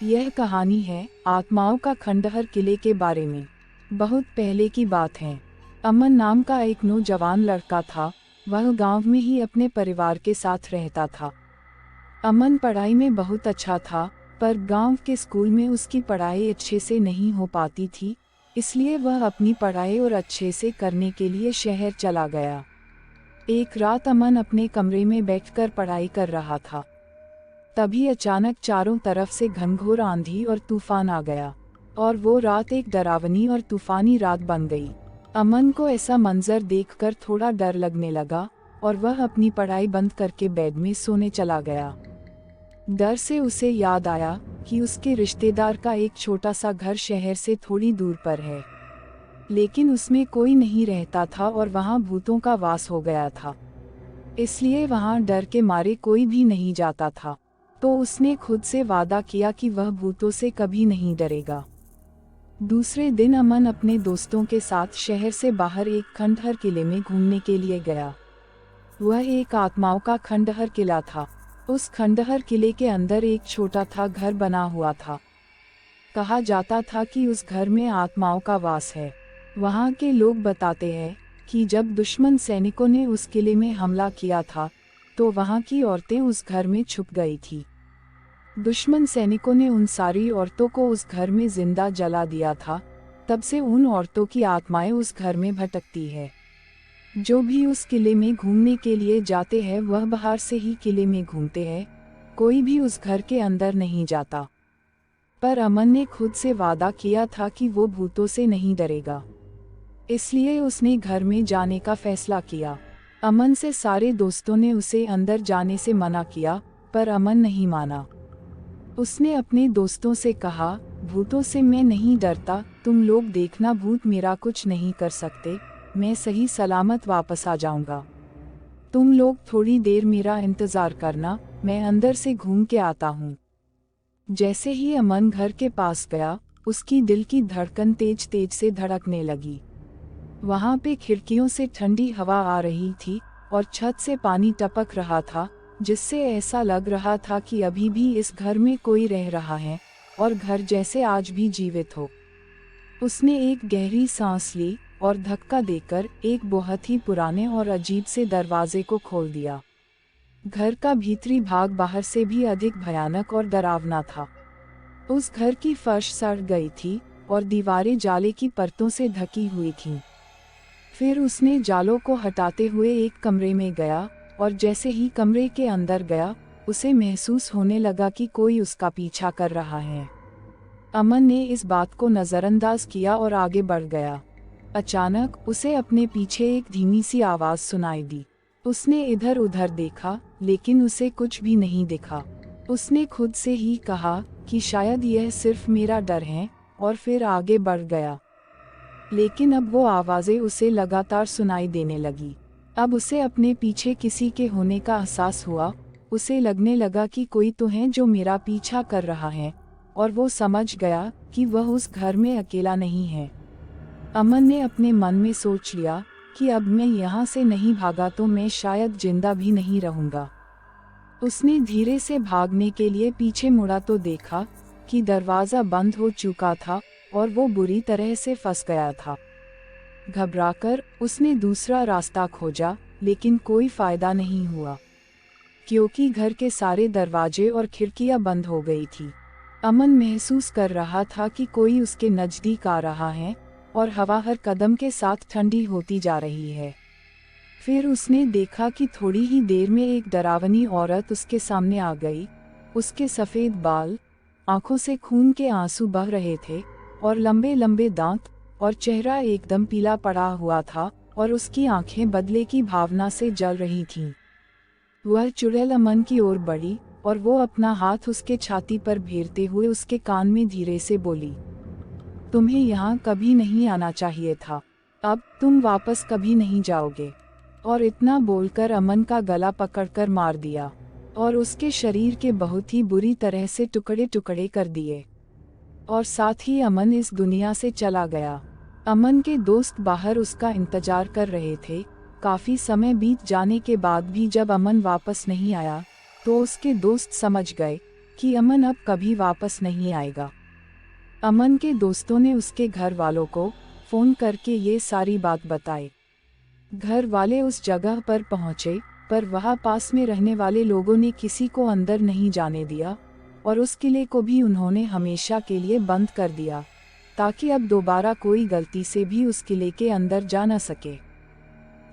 यह कहानी है आत्माओं का खंडहर किले के बारे में। बहुत पहले की बात है। अमन नाम का एक नौजवान लड़का था। वह गांव में ही अपने परिवार के साथ रहता था। अमन पढ़ाई में बहुत अच्छा था, पर गांव के स्कूल में उसकी पढ़ाई अच्छे से नहीं हो पाती थी, इसलिए वह अपनी पढ़ाई और अच्छे से करने के लिए शहर चला गया। एक रात अमन अपने कमरे में बैठकर पढ़ाई कर रहा था। तभी अचानक चारों तरफ से घनघोर आंधी और तूफान आ गया, और वो रात एक डरावनी और तूफानी रात बन गई। अमन को ऐसा मंजर देखकर थोड़ा डर लगने लगा, और वह अपनी पढ़ाई बंद करके बेड में सोने चला गया। डर से उसे याद आया कि उसके रिश्तेदार का एक छोटा सा घर शहर से थोड़ी दूर पर है, लेकिन उसमें कोई नहीं रहता था और वहाँ भूतों का वास हो गया था। इसलिए वहाँ डर के मारे कोई भी नहीं जाता था। तो उसने खुद से वादा किया कि वह भूतों से कभी नहीं डरेगा। दूसरे दिन अमन अपने दोस्तों के साथ शहर से बाहर एक खंडहर किले में घूमने के लिए गया। वह एक आत्माओं का खंडहर किला था। उस खंडहर किले के अंदर एक छोटा था घर बना हुआ था। कहा जाता था कि उस घर में आत्माओं का वास है। वहाँ के लोग बताते हैं कि जब दुश्मन सैनिकों ने उस किले में हमला किया था, तो वहाँ की औरतें उस घर में छुप गई थी। दुश्मन सैनिकों ने उन सारी औरतों को उस घर में जिंदा जला दिया था। तब से उन औरतों की आत्माएं उस घर में भटकती है। जो भी उस किले में घूमने के लिए जाते हैं वह बाहर से ही किले में घूमते हैं, कोई भी उस घर के अंदर नहीं जाता। पर अमन ने खुद से वादा किया था कि वो भूतों से नहीं डरेगा, इसलिए उसने घर में जाने का फैसला किया। अमन से सारे दोस्तों ने उसे अंदर जाने से मना किया, पर अमन नहीं माना। उसने अपने दोस्तों से कहा, भूतों से मैं नहीं डरता, तुम लोग देखना भूत मेरा कुछ नहीं कर सकते, मैं सही सलामत वापस आ जाऊंगा। तुम लोग थोड़ी देर मेरा इंतजार करना, मैं अंदर से घूम के आता हूँ। जैसे ही अमन घर के पास गया, उसकी दिल की धड़कन तेज तेज से धड़कने लगी। वहाँ पे खिड़कियों से ठंडी हवा आ रही थी और छत से पानी टपक रहा था, जिससे ऐसा लग रहा था कि अभी भी इस घर में कोई रह रहा है और घर जैसे आज भी जीवित हो। उसने एक गहरी सांस ली और धक्का देकर एक बहुत ही पुराने और अजीब से दरवाजे को खोल दिया। घर का भीतरी भाग बाहर से भी अधिक भयानक और डरावना था। उस घर की फर्श सड़ गई थी और दीवारें जाले की परतों से ढकी हुई थीं। फिर उसने जालों को हटाते हुए एक कमरे में गया, और जैसे ही कमरे के अंदर गया, उसे महसूस होने लगा कि कोई उसका पीछा कर रहा है। अमन ने इस बात को नज़रअंदाज किया और आगे बढ़ गया। अचानक उसे अपने पीछे एक धीमी सी आवाज़ सुनाई दी। उसने इधर उधर देखा, लेकिन उसे कुछ भी नहीं दिखा। उसने खुद से ही कहा कि शायद यह सिर्फ मेरा डर है, और फिर आगे बढ़ गया। लेकिन अब वो आवाज़ें उसे लगातार सुनाई देने लगी। अब उसे अपने पीछे किसी के होने का एहसास हुआ। उसे लगने लगा कि कोई तो है जो मेरा पीछा कर रहा है, और वो समझ गया कि वह उस घर में अकेला नहीं है। अमन ने अपने मन में सोच लिया कि अब मैं यहाँ से नहीं भागा तो मैं शायद जिंदा भी नहीं रहूँगा। उसने धीरे से भागने के लिए पीछे मुड़ा तो देखा कि दरवाज़ा बंद हो चुका था और वो बुरी तरह से फंस गया था। घबराकर उसने दूसरा रास्ता खोजा, लेकिन कोई फायदा नहीं हुआ, क्योंकि घर के सारे दरवाजे और खिड़कियां बंद हो गई थी। अमन महसूस कर रहा था कि कोई उसके नज़दीक आ रहा है, और हवा हर कदम के साथ ठंडी होती जा रही है। फिर उसने देखा कि थोड़ी ही देर में एक डरावनी औरत उसके सामने आ गई। उसके सफ़ेद बाल, आंखों से खून के आंसू बह रहे थे, और लंबे लंबे दांत, और चेहरा एकदम पीला पड़ा हुआ था, और उसकी आंखें बदले की भावना से जल रही थीं। वह चुड़ैल अमन की ओर बढ़ी, और वो अपना हाथ उसके छाती पर फेरते हुए उसके कान में धीरे से बोली, तुम्हें यहाँ कभी नहीं आना चाहिए था, अब तुम वापस कभी नहीं जाओगे। और इतना बोलकर अमन का गला पकड़कर मार दिया, और उसके शरीर के बहुत ही बुरी तरह से टुकड़े टुकड़े कर दिए, और साथ ही अमन इस दुनिया से चला गया। अमन के दोस्त बाहर उसका इंतजार कर रहे थे। काफ़ी समय बीत जाने के बाद भी जब अमन वापस नहीं आया, तो उसके दोस्त समझ गए कि अमन अब कभी वापस नहीं आएगा। अमन के दोस्तों ने उसके घर वालों को फ़ोन करके ये सारी बात बताई। घर वाले उस जगह पर पहुंचे, पर वहां पास में रहने वाले लोगों ने किसी को अंदर नहीं जाने दिया और उस किले को भी उन्होंने हमेशा के लिए बंद कर दिया, ताकि अब दोबारा कोई गलती से भी उस किले के अंदर जा न सके।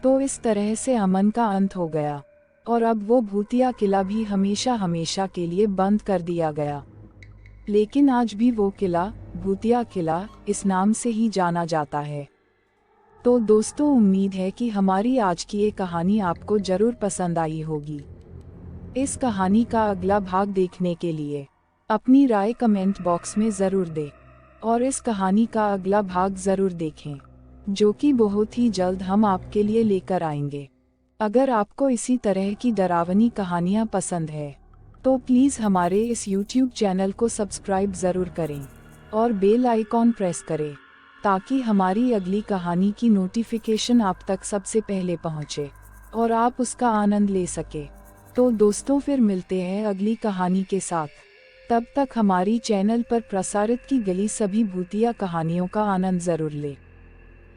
तो इस तरह से अमन का अंत हो गया और अब वो भूतिया किला भी हमेशा हमेशा के लिए बंद कर दिया गया। लेकिन आज भी वो किला भूतिया किला इस नाम से ही जाना जाता है। तो दोस्तों, उम्मीद है कि हमारी आज की ये कहानी आपको जरूर पसंद आई होगी। इस कहानी का अगला भाग देखने के लिए अपनी राय कमेंट बॉक्स में ज़रूर दें और इस कहानी का अगला भाग ज़रूर देखें, जो कि बहुत ही जल्द हम आपके लिए लेकर आएंगे। अगर आपको इसी तरह की डरावनी कहानियाँ पसंद है तो प्लीज़ हमारे इस YouTube चैनल को सब्सक्राइब ज़रूर करें और बेल आइकॉन प्रेस करें, ताकि हमारी अगली कहानी की नोटिफिकेशन आप तक सबसे पहले पहुंचे और आप उसका आनंद ले सके। तो दोस्तों, फिर मिलते हैं अगली कहानी के साथ। तब तक हमारी चैनल पर प्रसारित की गई सभी भूतिया कहानियों का आनंद ज़रूर ले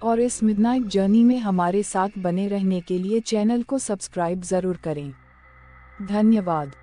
और इस मिडनाइट जर्नी में हमारे साथ बने रहने के लिए चैनल को सब्सक्राइब ज़रूर करें। धन्यवाद।